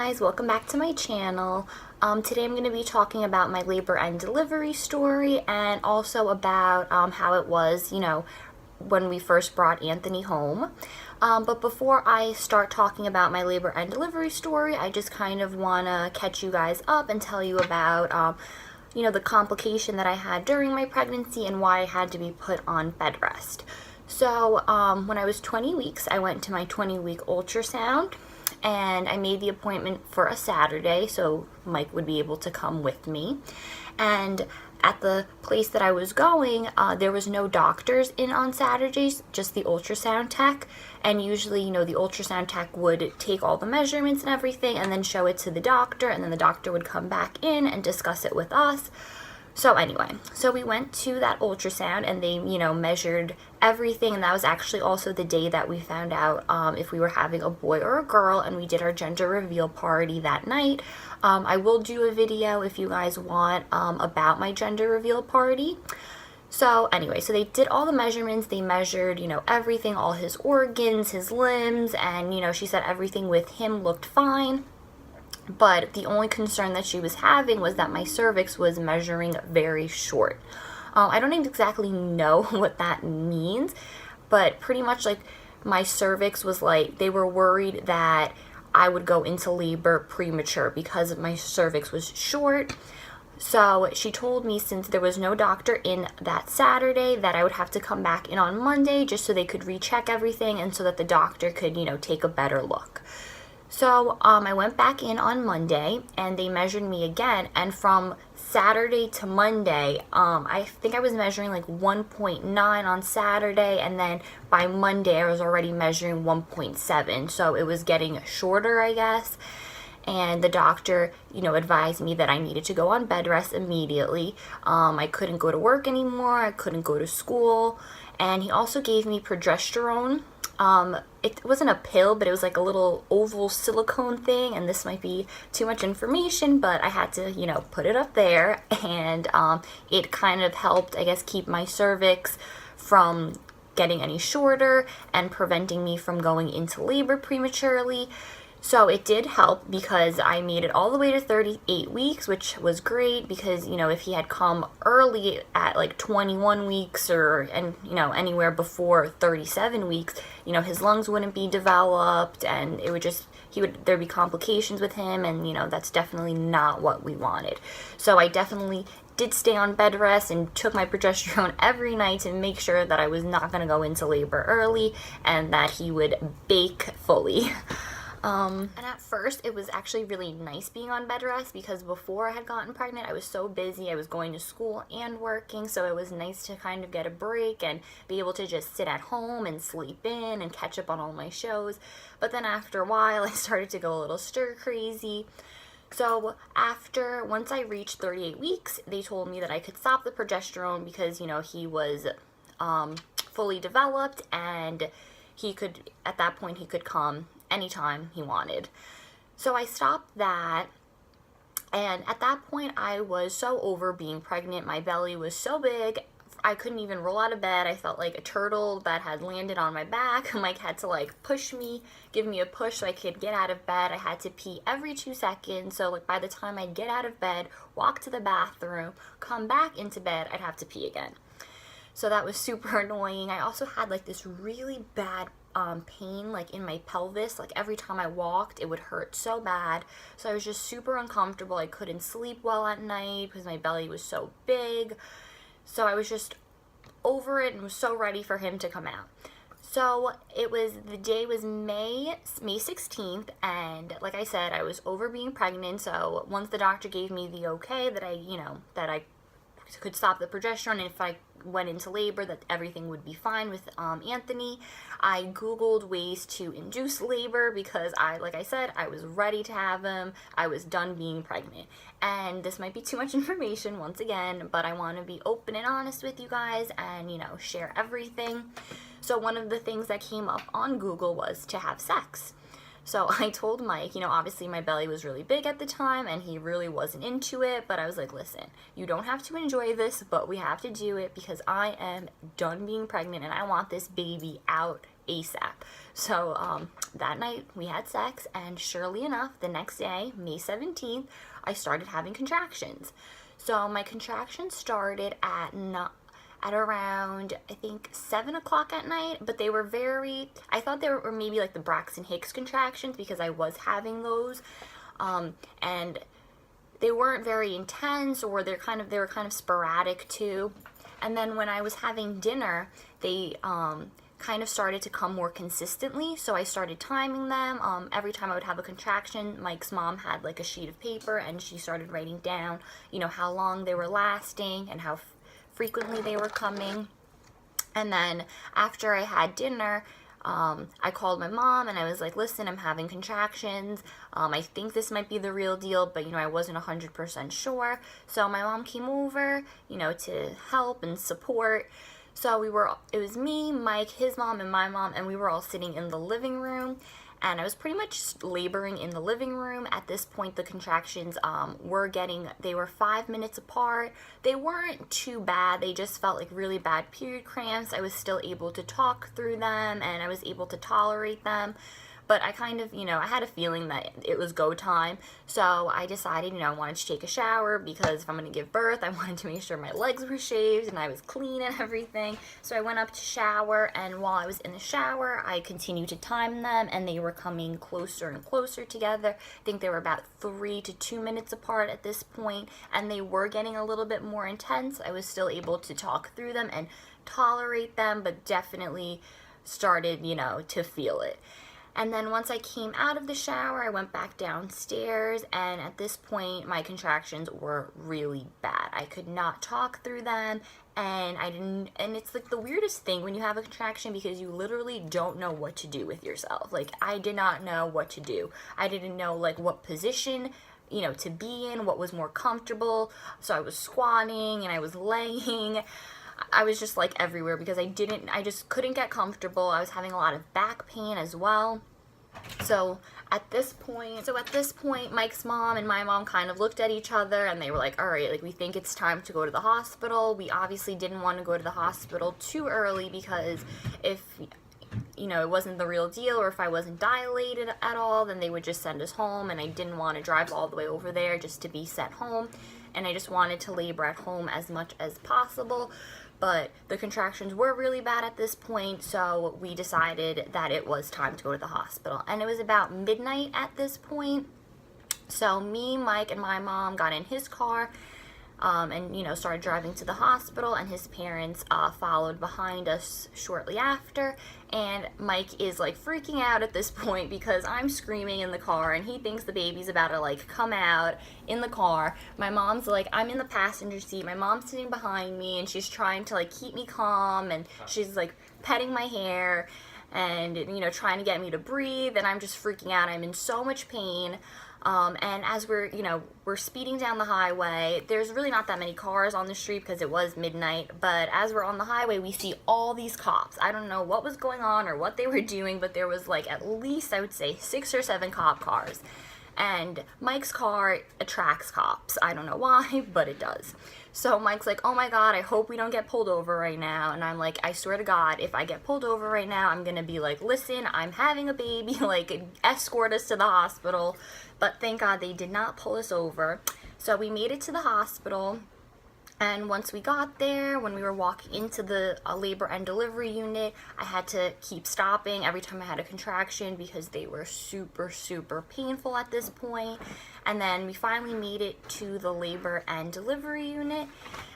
guys, welcome back to my channel. Today I'm going to be talking about my labor and delivery story and also about how it was, when we first brought Anthony home. But before I start talking about my labor and delivery story, I just kind of want to catch you guys up and tell you about, the complication that I had during my pregnancy and why I had to be put on bed rest. So when I was 20 weeks, I went to my 20-week ultrasound. And I made the appointment for a Saturday so Mike would be able to come with me. And at the place that I was going, there was no doctors in on Saturdays, just the ultrasound tech. And usually, the ultrasound tech would take all the measurements and everything and then show it to the doctor, and then the doctor would come back in and discuss it with us. So anyway, we went to that ultrasound and they, measured everything, and that was actually also the day that we found out if we were having a boy or a girl, and we did our gender reveal party that night. I will do a video if you guys want about my gender reveal party. So anyway, so they did all the measurements. They measured, everything, all his organs, his limbs, and, she said everything with him looked fine. But the only concern that she was having was that my cervix was measuring very short. I don't even exactly know what that means, but pretty much like my cervix was like, they were worried that I would go into labor premature because my cervix was short. So she told me, since there was no doctor in that Saturday, that I would have to come back in on Monday just so they could recheck everything and so that the doctor could, take a better look. So I went back in on Monday and they measured me again, and from Saturday to Monday, I think I was measuring like 1.9 on Saturday, and then by Monday I was already measuring 1.7, so it was getting shorter, I guess. And the doctor, advised me that I needed to go on bed rest immediately. I couldn't go to work anymore, I couldn't go to school, and he also gave me progesterone. It wasn't a pill, but it was like a little oval silicone thing, and this might be too much information, but I had to, put it up there, and it kind of helped, I guess, keep my cervix from getting any shorter and preventing me from going into labor prematurely. So it did help because I made it all the way to 38 weeks, which was great because, if he had come early at like 21 weeks anywhere before 37 weeks, his lungs wouldn't be developed, and it would just, there'd be complications with him, and, that's definitely not what we wanted. So I definitely did stay on bed rest and took my progesterone every night to make sure that I was not going to go into labor early and that he would bake fully. And at first it was actually really nice being on bed rest because before I had gotten pregnant, I was so busy. I was going to school and working, so it was nice to kind of get a break and be able to just sit at home and sleep in and catch up on all my shows. But then after a while, I started to go a little stir crazy. So once I reached 38 weeks, they told me that I could stop the progesterone because, he was fully developed, and at that point he could come anytime he wanted. So I stopped that, and at that point I was so over being pregnant. My belly was so big, I couldn't even roll out of bed. I felt like a turtle that had landed on my back. Mike had to push me, give me a push so I could get out of bed. I had to pee every 2 seconds, so by the time I'd get out of bed, walk to the bathroom, come back into bed, I'd have to pee again. So that was super annoying. I also had this really bad pain in my pelvis. Every time I walked, it would hurt so bad. So I was just super uncomfortable. I couldn't sleep well at night because my belly was so big. So I was just over it and was so ready for him to come out. So the day was May 16th, and like I said, I was over being pregnant. So once the doctor gave me the okay that I could stop the progesterone, and if I went into labor that everything would be fine with Anthony, I googled ways to induce labor because like I said, I was ready to have him. I was done being pregnant, and this might be too much information once again, but I want to be open and honest with you guys and share everything. So one of the things that came up on Google was to have sex. So I told Mike, obviously my belly was really big at the time and he really wasn't into it, but I was like, listen, you don't have to enjoy this, but we have to do it because I am done being pregnant and I want this baby out ASAP. So that night we had sex, and surely enough, the next day, May 17th, I started having contractions. So my contractions started at around, I think, 7 o'clock at night, but they were I thought they were maybe like the Braxton Hicks contractions because I was having those, and they weren't very intense, or they were kind of sporadic too. And then when I was having dinner, they kind of started to come more consistently, so I started timing them. Every time I would have a contraction, Mike's mom had like a sheet of paper and she started writing down, how long they were lasting and how frequently they were coming. And then after I had dinner, I called my mom and I was like, listen, I'm having contractions. I think this might be the real deal, but I wasn't 100% sure. So my mom came over, to help and support. So it was me, Mike, his mom, and my mom, and we were all sitting in the living room. And I was pretty much laboring in the living room. At this point, the contractions they were 5 minutes apart. They weren't too bad. They just felt like really bad period cramps. I was still able to talk through them, and I was able to tolerate them. But I kind of, I had a feeling that it was go time. So I decided, I wanted to take a shower because if I'm going to give birth, I wanted to make sure my legs were shaved and I was clean and everything. So I went up to shower, and while I was in the shower, I continued to time them, and they were coming closer and closer together. I think they were about 3 to 2 minutes apart at this point, and they were getting a little bit more intense. I was still able to talk through them and tolerate them, but definitely started, to feel it. And then once I came out of the shower, I went back downstairs, and at this point, my contractions were really bad. I could not talk through them, and it's like the weirdest thing when you have a contraction because you literally don't know what to do with yourself. Like, I did not know what to do. I didn't know, like, what position, to be in, what was more comfortable. So I was squatting and I was laying. I was just like everywhere because I just couldn't get comfortable. I was having a lot of back pain as well. So at this point, Mike's mom and my mom kind of looked at each other and they were like, all right, like, we think it's time to go to the hospital. We obviously didn't want to go to the hospital too early because if, it wasn't the real deal, or if I wasn't dilated at all, then they would just send us home, and I didn't want to drive all the way over there just to be sent home. And I just wanted to labor at home as much as possible. But the contractions were really bad at this point, so we decided that it was time to go to the hospital. And it was about midnight at this point. So me, Mike, and my mom got in his car and, started driving to the hospital, and his parents followed behind us shortly after. And Mike is like freaking out at this point because I'm screaming in the car and he thinks the baby's about to like come out in the car. My mom's like, I'm in the passenger seat. My mom's sitting behind me and she's trying to like keep me calm, and she's like petting my hair and, trying to get me to breathe, and I'm just freaking out. I'm in so much pain. And as we're speeding down the highway, there's really not that many cars on the street because it was midnight, but as we're on the highway, we see all these cops. I don't know what was going on or what they were doing, but there was like at least, I would say, 6 or 7 cop cars. And Mike's car attracts cops. I don't know why, but it does. So Mike's like, oh my God, I hope we don't get pulled over right now. And I'm like, I swear to God, if I get pulled over right now, I'm going to be like, listen, I'm having a baby, like, escort us to the hospital. But thank God they did not pull us over. So we made it to the hospital. And once we got there, when we were walking into the labor and delivery unit, I had to keep stopping every time I had a contraction because they were super, super painful at this point. And then we finally made it to the labor and delivery unit.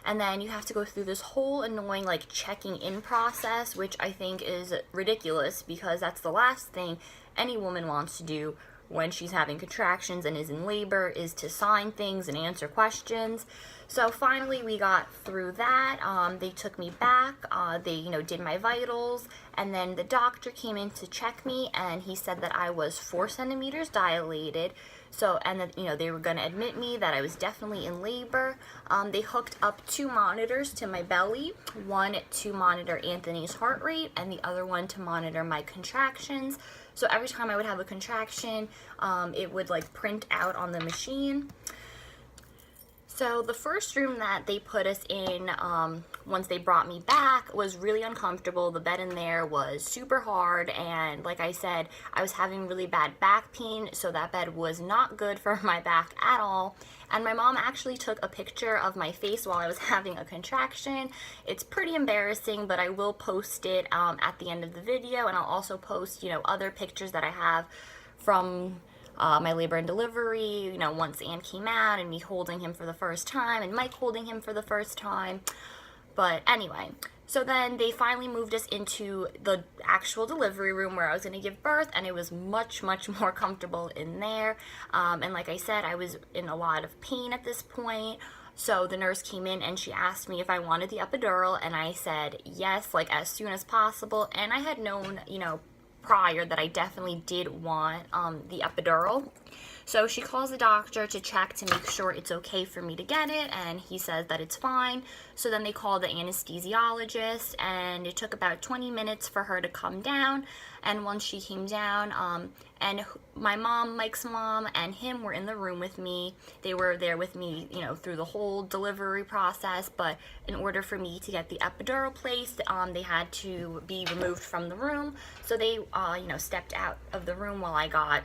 And then you have to go through this whole annoying like checking in process, which I think is ridiculous because that's the last thing any woman wants to do when she's having contractions and is in labor, is to sign things and answer questions. So finally we got through that. They took me back. They, did my vitals, and then the doctor came in to check me, and he said that I was 4 centimeters dilated. So, and that, they were going to admit me, that I was definitely in labor. They hooked up 2 monitors to my belly, one to monitor Anthony's heart rate and the other one to monitor my contractions. So every time I would have a contraction, it would like print out on the machine. So the first room that they put us in, once they brought me back, was really uncomfortable. The bed in there was super hard, and like I said, I was having really bad back pain, so that bed was not good for my back at all. And my mom actually took a picture of my face while I was having a contraction. It's pretty embarrassing, but I will post it at the end of the video, and I'll also post, other pictures that I have from my labor and delivery, once Anne came out and me holding him for the first time and Mike holding him for the first time. But anyway, so then they finally moved us into the actual delivery room where I was going to give birth, and it was much, much more comfortable in there. And like I said, I was in a lot of pain at this point. So the nurse came in and she asked me if I wanted the epidural, and I said yes, like as soon as possible. And I had known, prior that I definitely did want the epidural. So she calls the doctor to check to make sure it's okay for me to get it, and he says that it's fine. So then they call the anesthesiologist, and it took about 20 minutes for her to come down. And once she came down, and my mom, Mike's mom, and him were in the room with me. They were there with me, through the whole delivery process. But in order for me to get the epidural placed, they had to be removed from the room. So they, stepped out of the room while I got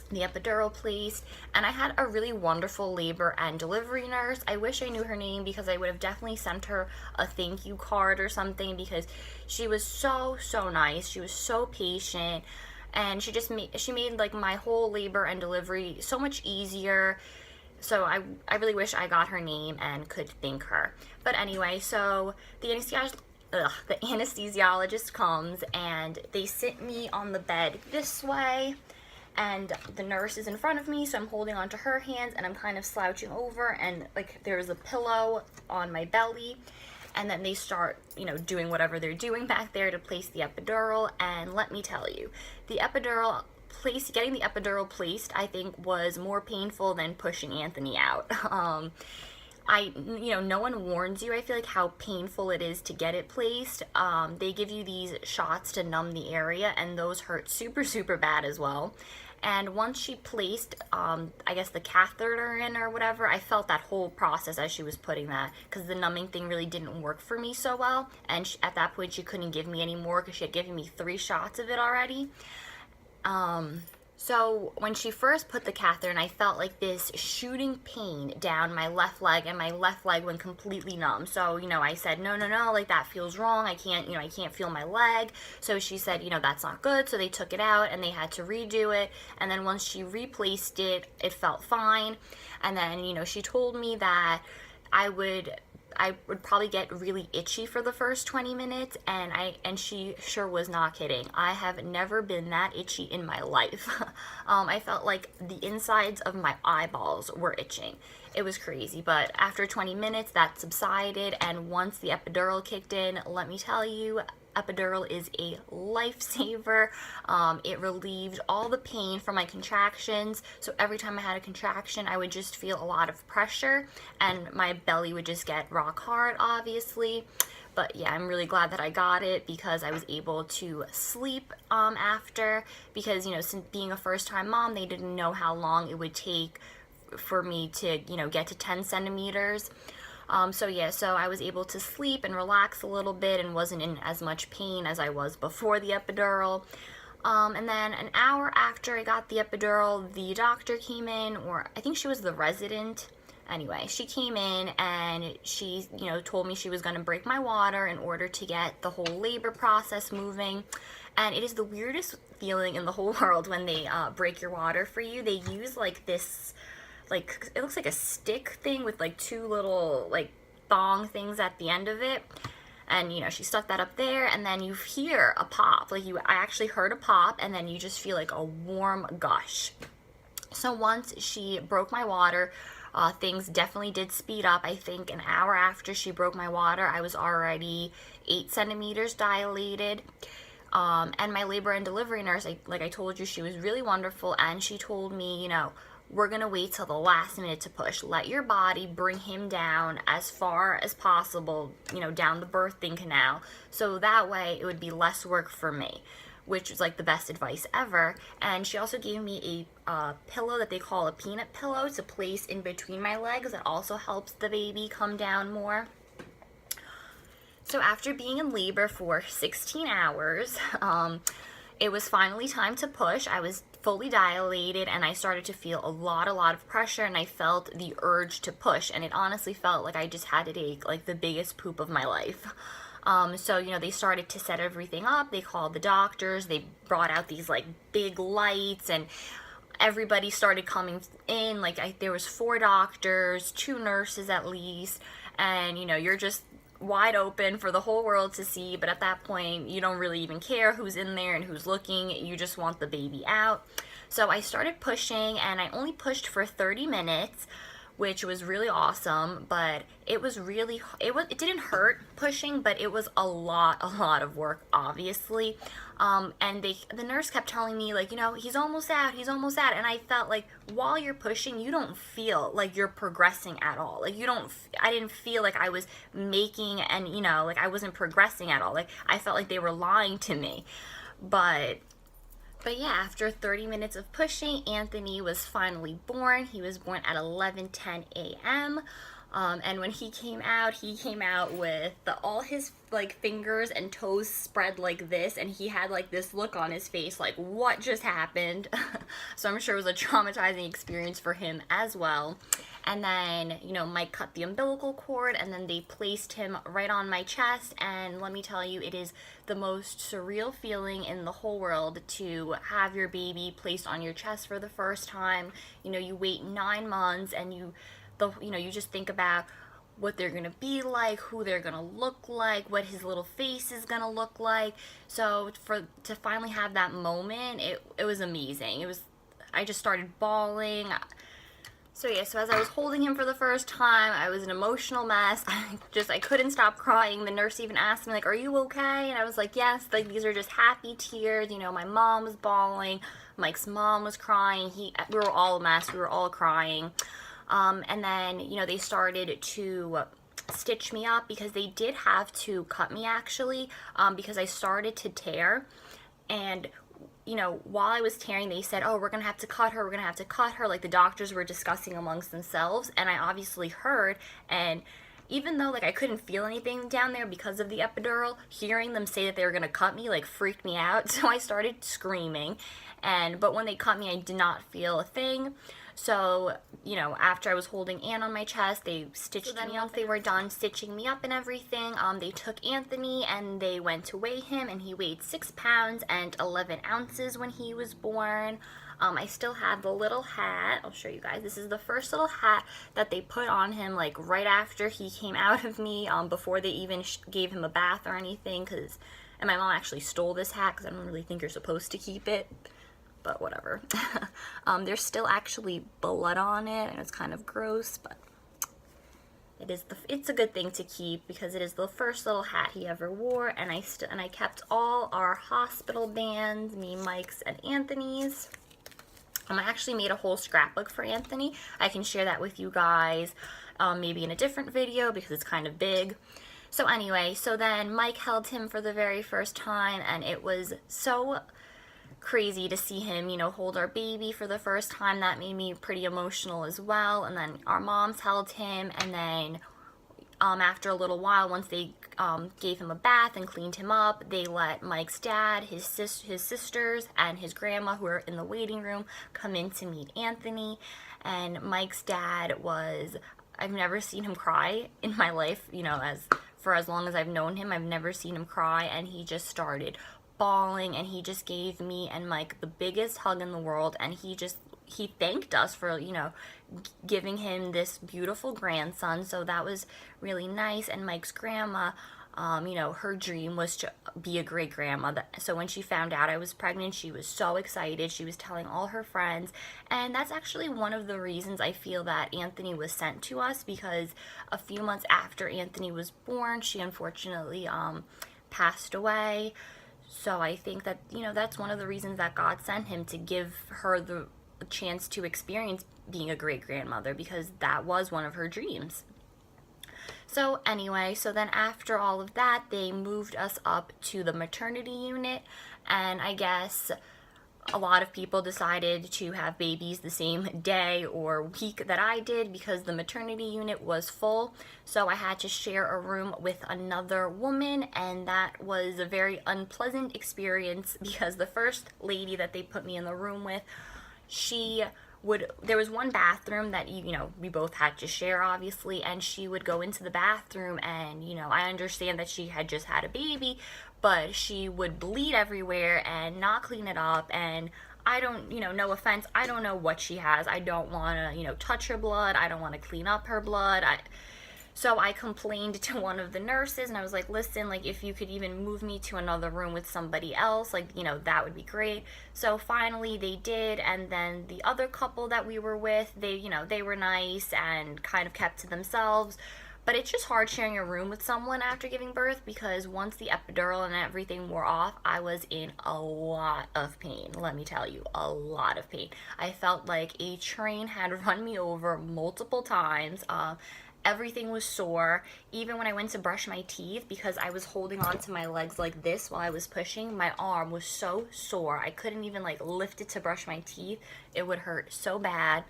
the epidural placed. And I had a really wonderful labor and delivery nurse. I wish I knew her name, because I would have definitely sent her a thank you card or something, because she was so nice. She was so patient, and she made like my whole labor and delivery so much easier. So I really wish I got her name and could thank her. But anyway, so the anesthesiologist comes, and they sit me on the bed this way, and the nurse is in front of me, so I'm holding onto her hands, and I'm kind of slouching over, and like there's a pillow on my belly. And then they start, doing whatever they're doing back there to place the epidural. And let me tell you, getting the epidural placed, I think, was more painful than pushing Anthony out. No one warns you, I feel like, how painful it is to get it placed. They give you these shots to numb the area, and those hurt super bad as well. And once she placed, I guess, the catheter in or whatever, I felt that whole process as she was putting that, because the numbing thing really didn't work for me so well. And at that point, she couldn't give me any more, because she had given me 3 shots of it already. So when she first put the catheter in, I felt like this shooting pain down my left leg, and my left leg went completely numb. So, I said, no, like that feels wrong. I can't feel my leg. So she said, that's not good. So they took it out, and they had to redo it. And then once she replaced it, it felt fine. And then, she told me that I would probably get really itchy for the first 20 minutes, and she sure was not kidding. I have never been that itchy in my life. I felt like the insides of my eyeballs were itching. It was crazy, but after 20 minutes that subsided, and once the epidural kicked in, let me tell you, epidural is a lifesaver. It relieved all the pain from my contractions. So every time I had a contraction, I would just feel a lot of pressure, and my belly would just get rock hard, obviously. But yeah, I'm really glad that I got it, because I was able to sleep after, because, since being a first-time mom, they didn't know how long it would take for me to, get to 10 centimeters. So I was able to sleep and relax a little bit, and wasn't in as much pain as I was before the epidural. And then an hour after I got the epidural, the doctor came in, or I think she was the resident. Anyway, she came in, and she, told me she was going to break my water in order to get the whole labor process moving. And it is the weirdest feeling in the whole world when they break your water for you. They use like this, like, it looks like a stick thing with like 2 little like thong things at the end of it. And, she stuck that up there, and then you hear a pop. I actually heard a pop, and then you just feel like a warm gush. So once she broke my water, things definitely did speed up. I think an hour after she broke my water, I was already 8 centimeters dilated. And my labor and delivery nurse, like I told you, she was really wonderful, and she told me, we're going to wait till the last minute to push. Let your body bring him down as far as possible, down the birthing canal, so that way it would be less work for me. which was like the best advice ever. And she also gave me a pillow that they call a peanut pillow to place in between my legs. That also helps the baby come down more. So after being in labor for 16 hours, it was finally time to push. I was fully dilated and I started to feel a lot of pressure, and I felt the urge to push, and it honestly felt like I just had to take like the biggest poop of my life. So, you know, they started to set everything up. They called the doctors. They brought out these like big lights, and everybody started coming in. Like there was 4 doctors, 2 nurses at least, and you know, you're just wide open for the whole world to see, but at that point you don't really even care who's in there and who's looking. You just want the baby out. So I started pushing, and I only pushed for 30 minutes, which was really awesome, but it didn't hurt pushing, but it was a lot of work, obviously. And the nurse kept telling me, like, you know, he's almost out, and I felt like while you're pushing, you don't feel like you're progressing at all. Like I didn't feel like I was making, and you know, like I wasn't progressing at all. Like I felt like they were lying to me. But yeah, after 30 minutes of pushing, Anthony was finally born. He was born at 11:10 a.m. And when he came out with all his like fingers and toes spread like this, and he had like this look on his face like, what just happened? So I'm sure it was a traumatizing experience for him as well. And then, you know, Mike cut the umbilical cord, and then they placed him right on my chest, and let me tell you, it is the most surreal feeling in the whole world to have your baby placed on your chest for the first time. You know, you wait 9 months, and you just think about what they're gonna be like, who they're gonna look like, what his little face is gonna look like. So to finally have that moment, it was amazing. I just started bawling. So yeah, so as I was holding him for the first time, I was an emotional mess. I couldn't stop crying. The nurse even asked me, like, are you okay? And I was like, yes, like these are just happy tears. You know, my mom was bawling, Mike's mom was crying. We were all a mess, we were all crying. And then, you know, they started to stitch me up, because they did have to cut me actually, because I started to tear. And you know, while I was tearing, they said, oh, we're going to have to cut her. Like the doctors were discussing amongst themselves, and I obviously heard, and even though like I couldn't feel anything down there because of the epidural, hearing them say that they were going to cut me like freaked me out. So I started screaming, but when they cut me, I did not feel a thing. So, you know, after I was holding Anne on my chest, they stitched me up. Once they were done stitching me up and everything, they took Anthony and they went to weigh him, and he weighed 6 pounds and 11 ounces when he was born. I still have the little hat. I'll show you guys. This is the first little hat that they put on him, like right after he came out of me, before they even gave him a bath or anything. And my mom actually stole this hat because I don't really think you're supposed to keep it. But whatever. There's still actually blood on it, and it's kind of gross, but it's a good thing to keep, because it is the first little hat he ever wore. And I kept all our hospital bands, me, Mike's, and Anthony's. I actually made a whole scrapbook for Anthony. I can share that with you guys, maybe in a different video, because it's kind of big. So anyway, so then Mike held him for the very first time, and it was so crazy to see him, you know, hold our baby for the first time. That made me pretty emotional as well. And then our moms held him, and then after a little while, once they gave him a bath and cleaned him up, they let Mike's dad, his sisters, and his grandma, who were in the waiting room, come in to meet Anthony. And Mike's dad I've never seen him cry in my life, you know, for as long as I've known him, I've never seen him cry, and he just started bawling, and he just gave me and Mike the biggest hug in the world, and he thanked us for, you know, giving him this beautiful grandson. So that was really nice. And Mike's grandma, you know, her dream was to be a great grandma. So when she found out I was pregnant, she was so excited. She was telling all her friends, and that's actually one of the reasons I feel that Anthony was sent to us, because a few months after Anthony was born, she unfortunately passed away. So I think that, you know, that's one of the reasons that God sent him, to give her the chance to experience being a great grandmother, because that was one of her dreams. So anyway, so then after all of that, they moved us up to the maternity unit, And I guess a lot of people decided to have babies the same day or week that I did because the maternity unit was full. So I had to share a room with another woman, and that was a very unpleasant experience because the first lady that they put me in the room with, there was one bathroom that we both had to share, obviously, and she would go into the bathroom, and I understand that she had just had a baby, but she would bleed everywhere and not clean it up. And I don't, no offense, I don't know what she has. I don't want to touch her blood. I don't want to clean up her blood. So I complained to one of the nurses, and I was like, listen, like, if you could even move me to another room with somebody else, like, that would be great. So finally they did, and then the other couple that we were with, they were nice and kind of kept to themselves. But it's just hard sharing a room with someone after giving birth, because once the epidural and everything wore off, I was in a lot of pain. Let me tell you, a lot of pain. I felt like a train had run me over multiple times. Everything was sore. Even when I went to brush my teeth, because I was holding on to my legs like this while I was pushing, my arm was so sore. I couldn't even like lift it to brush my teeth. It would hurt so bad.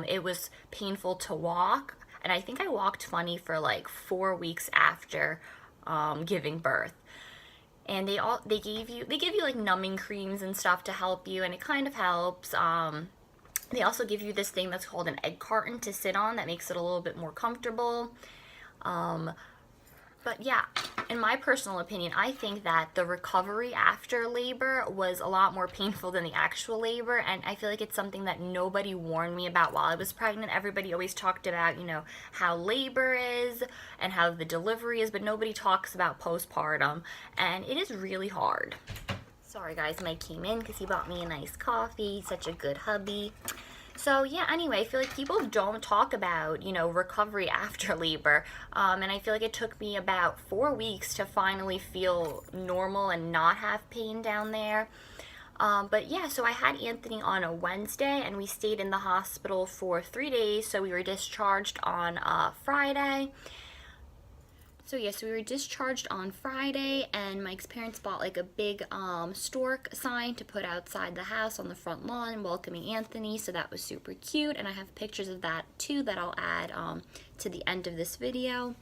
It was painful to walk, and I think I walked funny for like 4 weeks after giving birth. And they give you like numbing creams and stuff to help you, and it kind of helps. They also give you this thing that's called an egg carton to sit on that makes it a little bit more comfortable. But yeah, in my personal opinion, I think that the recovery after labor was a lot more painful than the actual labor, and I feel like it's something that nobody warned me about while I was pregnant. Everybody always talked about, how labor is and how the delivery is, but nobody talks about postpartum, and it is really hard. Sorry guys, Mike came in because he bought me a nice coffee. He's such a good hubby. So yeah, anyway, I feel like people don't talk about, recovery after labor. And I feel like it took me about 4 weeks to finally feel normal and not have pain down there. But yeah, so I had Anthony on a Wednesday, and we stayed in the hospital for 3 days. So we were discharged on Friday. So we were discharged on Friday, and Mike's parents bought like a big stork sign to put outside the house on the front lawn welcoming Anthony, so that was super cute, and I have pictures of that too that I'll add to the end of this video.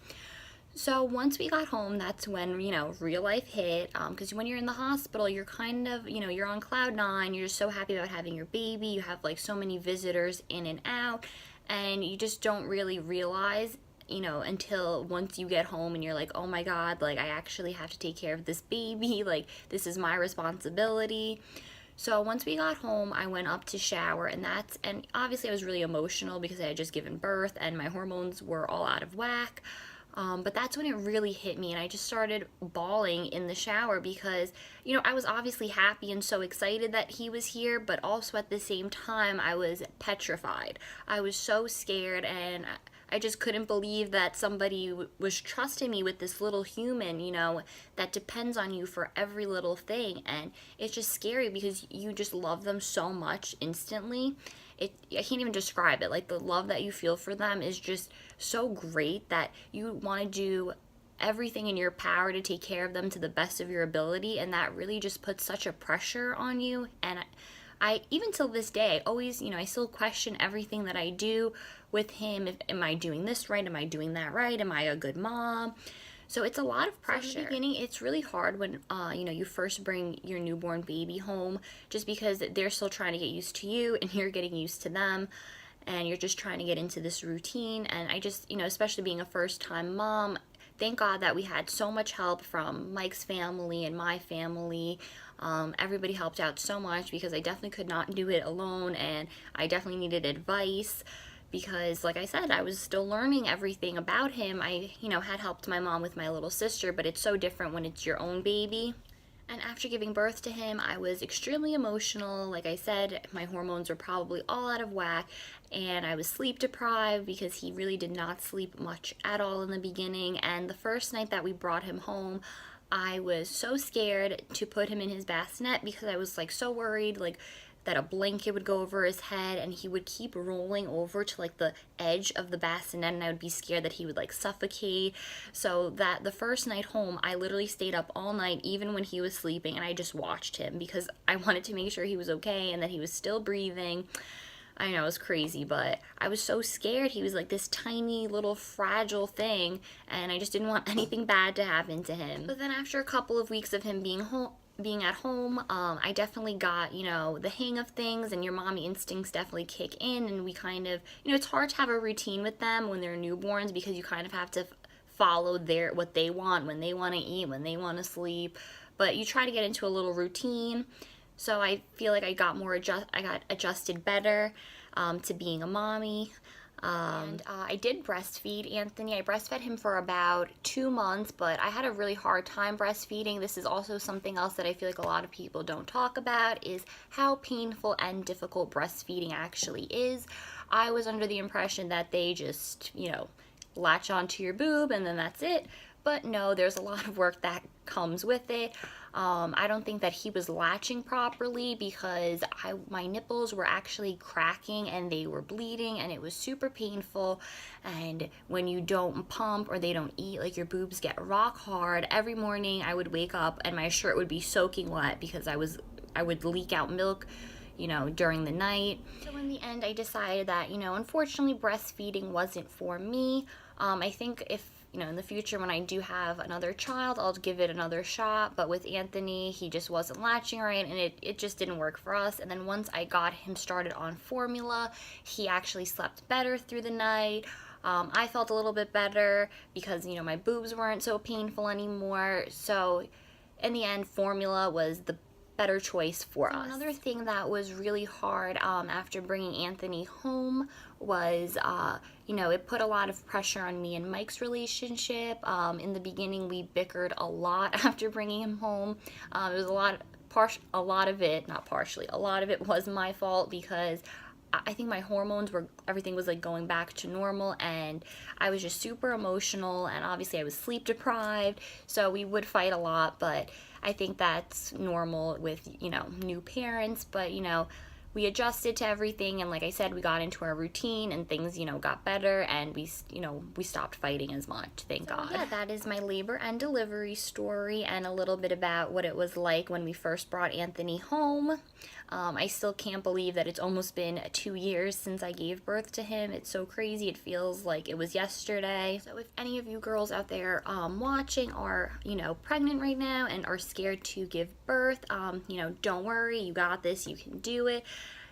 So once we got home, that's when, real life hit, because when you're in the hospital, you're kind of, you're on cloud nine, you're just so happy about having your baby, you have like so many visitors in and out, and you just don't really realize until once you get home and you're like, oh my God, like I actually have to take care of this baby, like this is my responsibility. So once we got home, I went up to shower, and obviously I was really emotional because I had just given birth and my hormones were all out of whack. But that's when it really hit me, and I just started bawling in the shower because, I was obviously happy and so excited that he was here, but also at the same time, I was petrified. I was so scared, and I just couldn't believe that somebody was trusting me with this little human, that depends on you for every little thing. And it's just scary because you just love them so much instantly. I can't even describe it. Like, the love that you feel for them is just so great that you want to do everything in your power to take care of them to the best of your ability, and that really just puts such a pressure on you. And I even till this day, I always, I still question everything that I do with him. Am I doing this right? Am I doing that right? Am I a good mom? So it's a lot of pressure. So in the beginning, it's really hard when, you first bring your newborn baby home, just because they're still trying to get used to you and you're getting used to them, and you're just trying to get into this routine. And I just, especially being a first-time mom, thank God that we had so much help from Mike's family and my family. Everybody helped out so much because I definitely could not do it alone, and I definitely needed advice because, like I said, I was still learning everything about him. I, had helped my mom with my little sister, but it's so different when it's your own baby. And after giving birth to him, I was extremely emotional. Like I said, my hormones were probably all out of whack, and I was sleep deprived because he really did not sleep much at all in the beginning. And the first night that we brought him home, I was so scared to put him in his bassinet because I was like so worried, like that a blanket would go over his head, and he would keep rolling over to like the edge of the bassinet, and I would be scared that he would like suffocate. So that the first night home, I literally stayed up all night, even when he was sleeping, and I just watched him because I wanted to make sure he was okay and that he was still breathing. I know, it was crazy, but I was so scared. He was like this tiny little fragile thing, and I just didn't want anything bad to happen to him. But then after a couple of weeks of him being at home, I definitely got, the hang of things, and your mommy instincts definitely kick in, and we kind of, it's hard to have a routine with them when they're newborns because you kind of have to follow what they want, when they want to eat, when they want to sleep, but you try to get into a little routine. So I feel like I got adjusted better to being a mommy. And I did breastfeed Anthony. I breastfed him for about 2 months, but I had a really hard time breastfeeding. This is also something else that I feel like a lot of people don't talk about, is how painful and difficult breastfeeding actually is. I was under the impression that they just, latch onto your boob and then that's it. But no, there's a lot of work that comes with it. I don't think that he was latching properly because my nipples were actually cracking and they were bleeding, and it was super painful. And when you don't pump or they don't eat, like, your boobs get rock hard. Every morning I would wake up and my shirt would be soaking wet because I would leak out milk, during the night. So in the end, I decided that, unfortunately breastfeeding wasn't for me. I think if, in the future when I do have another child, I'll give it another shot. But with Anthony, he just wasn't latching right, and it just didn't work for us. And then once I got him started on formula, he actually slept better through the night. I felt a little bit better because, my boobs weren't so painful anymore. So in the end, formula was the better choice for us. Another thing that was really hard after bringing Anthony home was, it put a lot of pressure on me and Mike's relationship. In the beginning, we bickered a lot after bringing him home. It was a lot of it was my fault because I think my hormones everything was like going back to normal, and I was just super emotional, and obviously I was sleep deprived, so we would fight a lot. But I think that's normal with, new parents, but, we adjusted to everything, and like I said, we got into our routine and things, got better, and we stopped fighting as much, thank God. Yeah, that is my labor and delivery story and a little bit about what it was like when we first brought Anthony home. I still can't believe that it's almost been 2 years since I gave birth to him. It's so crazy. It feels like it was yesterday. So if any of you girls out there watching are, pregnant right now and are scared to give birth, don't worry. You got this. You can do it.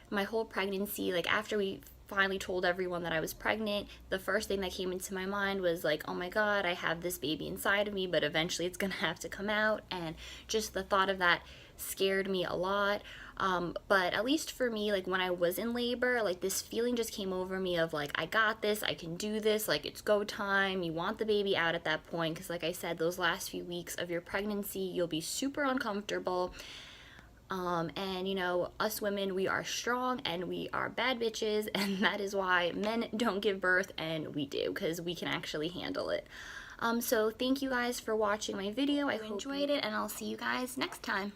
My whole pregnancy, like after we finally told everyone that I was pregnant, the first thing that came into my mind was like, oh my God, I have this baby inside of me, but eventually it's gonna have to come out. And just the thought of that scared me a lot. But at least for me, like when I was in labor, like this feeling just came over me of like, I got this, I can do this, like it's go time. You want the baby out at that point because, like I said, those last few weeks of your pregnancy, you'll be super uncomfortable. And us women, we are strong and we are bad bitches, and that is why men don't give birth and we do, because we can actually handle it. So thank you guys for watching my video. I hope you enjoyed it, and I'll see you guys next time.